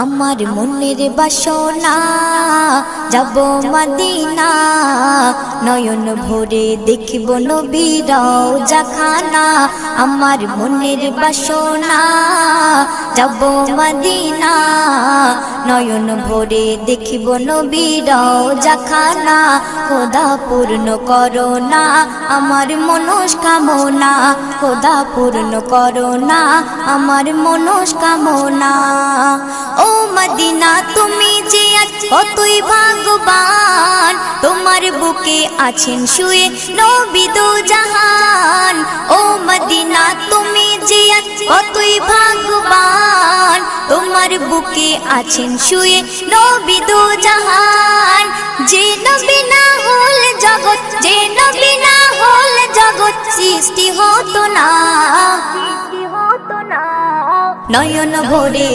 আমার মনের বাসনা যাব মদিনা, নয়ন ভরে দেখিব নবীর রওজাখানা। আমার মনের বাসনা যাব মদিনা, নয়ন ভরে দেখিব নবীর রওজাখানা। খোদা পূর্ণ করো না আমার মনস্কামনা, খোদা পূর্ণ করো না আমার মনস্কামনা। ও মদিনা তুমি যে আজ কতই ভাগ্যবান, তোমার বুকে আছেন শুয়ে নবী দো জাহান। ও মদিনা তুমি যে আজ কতই ভাগ্যবান, তোমার বুকে আছেন শুয়ে নবী দো জাহান। যে নবী না হল জগৎ, যে নবী না হল জগৎ সৃষ্টি হতো না, নয়ন ভরে